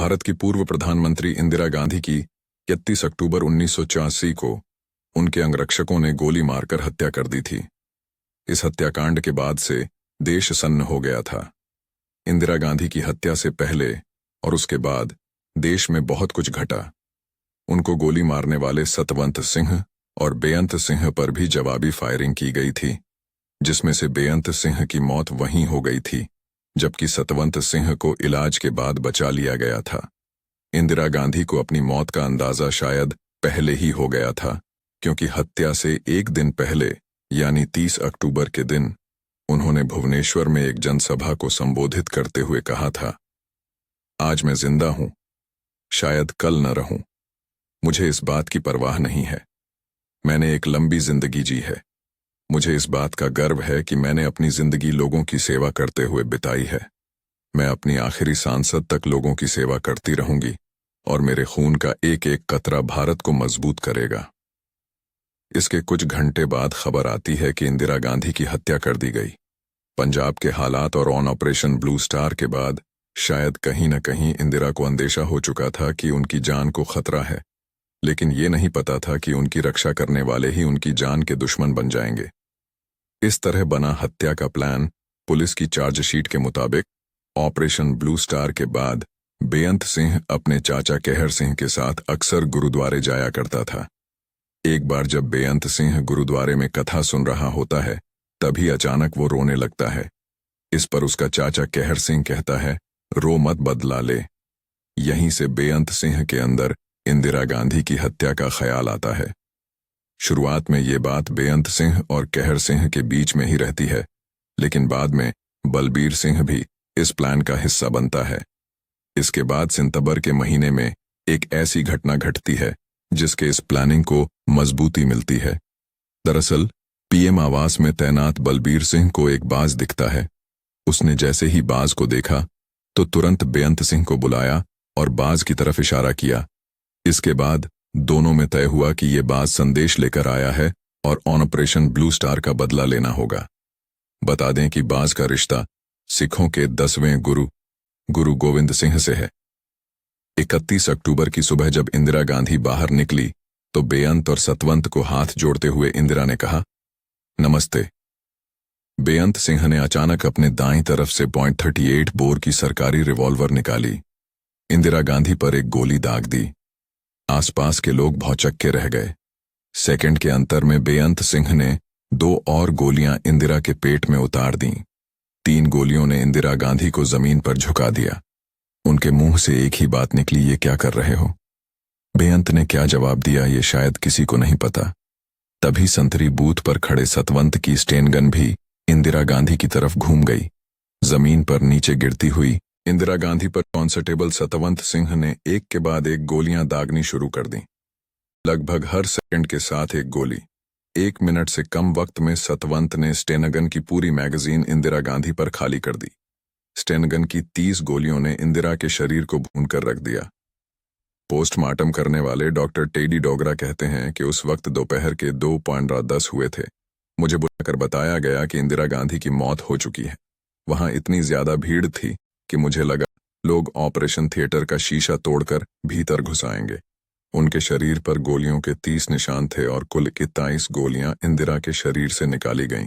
भारत की पूर्व प्रधानमंत्री इंदिरा गांधी की 31 अक्टूबर 1984 को उनके अंगरक्षकों ने गोली मारकर हत्या कर दी थी। इस हत्याकांड के बाद से देश सन्न हो गया था। इंदिरा गांधी की हत्या से पहले और उसके बाद देश में बहुत कुछ घटा। उनको गोली मारने वाले सतवंत सिंह और बेअंत सिंह पर भी जवाबी फायरिंग की गई थी, जिसमें से बेअंत सिंह की मौत वहीं हो गई थी, जबकि सतवंत सिंह को इलाज के बाद बचा लिया गया था। इंदिरा गांधी को अपनी मौत का अंदाजा शायद पहले ही हो गया था, क्योंकि हत्या से एक दिन पहले यानी 30 अक्टूबर के दिन उन्होंने भुवनेश्वर में एक जनसभा को संबोधित करते हुए कहा था, आज मैं जिंदा हूं, शायद कल न रहूं। मुझे इस बात की परवाह नहीं है। मैंने एक लंबी जिंदगी जी है। मुझे इस बात का गर्व है कि मैंने अपनी जिंदगी लोगों की सेवा करते हुए बिताई है। मैं अपनी आखिरी सांसद तक लोगों की सेवा करती रहूंगी और मेरे खून का एक एक कतरा भारत को मजबूत करेगा। इसके कुछ घंटे बाद खबर आती है कि इंदिरा गांधी की हत्या कर दी गई। पंजाब के हालात और ऑन ऑपरेशन ब्लू स्टार के बाद शायद कहीं न कहीं इंदिरा को अंदेशा हो चुका था कि उनकी जान को खतरा है, लेकिन ये नहीं पता था कि उनकी रक्षा करने वाले ही उनकी जान के दुश्मन बन जाएंगे। इस तरह बना हत्या का प्लान पुलिस की चार्जशीट के मुताबिक ऑपरेशन ब्लू स्टार के बाद बेअंत सिंह अपने चाचा कहर सिंह के साथ अक्सर गुरुद्वारे जाया करता था। एक बार जब बेअंत सिंह गुरुद्वारे में कथा सुन रहा होता है, तभी अचानक वो रोने लगता है। इस पर उसका चाचा कहर सिंह कहता है, रो मत, बदला ले। यहीं से बेअंत सिंह के अंदर इंदिरा गांधी की हत्या का ख्याल आता है। शुरुआत में ये बात बेअंत सिंह और कहर सिंह के बीच में ही रहती है, लेकिन बाद में बलबीर सिंह भी इस प्लान का हिस्सा बनता है। इसके बाद सितंबर के महीने में एक ऐसी घटना घटती है जिसके इस प्लानिंग को मजबूती मिलती है। दरअसल पीएम आवास में तैनात बलबीर सिंह को एक बाज दिखता है। उसने जैसे ही बाज को देखा तो तुरंत बेअंत सिंह को बुलाया और बाज की तरफ इशारा किया। इसके बाद दोनों में तय हुआ कि ये बाज संदेश लेकर आया है और ऑन ऑपरेशन ब्लू स्टार का बदला लेना होगा। बता दें कि बाज का रिश्ता सिखों के 10वें गुरु गोविंद सिंह से है। 31 अक्टूबर की सुबह जब इंदिरा गांधी बाहर निकली तो बेअंत और सतवंत को हाथ जोड़ते हुए इंदिरा ने कहा, नमस्ते। बेअंत सिंह ने अचानक अपने दाईं तरफ से .38 बोर की सरकारी रिवॉल्वर निकाली। इंदिरा गांधी पर एक गोली दाग दी। आसपास के लोग भौचक्के रह गए। सेकंड के अंतर में बेअंत सिंह ने 2 और गोलियां इंदिरा के पेट में उतार दीं। 3 गोलियों ने इंदिरा गांधी को जमीन पर झुका दिया। उनके मुंह से एक ही बात निकली, ये क्या कर रहे हो? बेअंत ने क्या जवाब दिया ये शायद किसी को नहीं पता। तभी संतरी बूथ पर खड़े सतवंत की स्टेन गन भी इंदिरा गांधी की तरफ घूम गई। जमीन पर नीचे गिरती हुई इंदिरा गांधी पर कांस्टेबल सतवंत सिंह ने एक के बाद एक गोलियां दागनी शुरू कर दी। लगभग हर सेकंड के साथ एक गोली। 1 मिनट से कम वक्त में सतवंत ने स्टेनगन की पूरी मैगजीन इंदिरा गांधी पर खाली कर दी। स्टेनगन की 30 गोलियों ने इंदिरा के शरीर को भूनकर रख दिया। पोस्टमार्टम करने वाले डॉक्टर टेडी डोगरा कहते हैं कि उस वक्त दोपहर के 2:10 हुए थे। मुझे बुलाकर बताया गया कि इंदिरा गांधी की मौत हो चुकी है। वहां इतनी ज्यादा भीड़ थी कि मुझे लगा लोग ऑपरेशन थिएटर का शीशा तोड़कर भीतर घुस आएंगे। उनके शरीर पर गोलियों के 30 निशान थे और कुल 21 गोलियां इंदिरा के शरीर से निकाली गईं।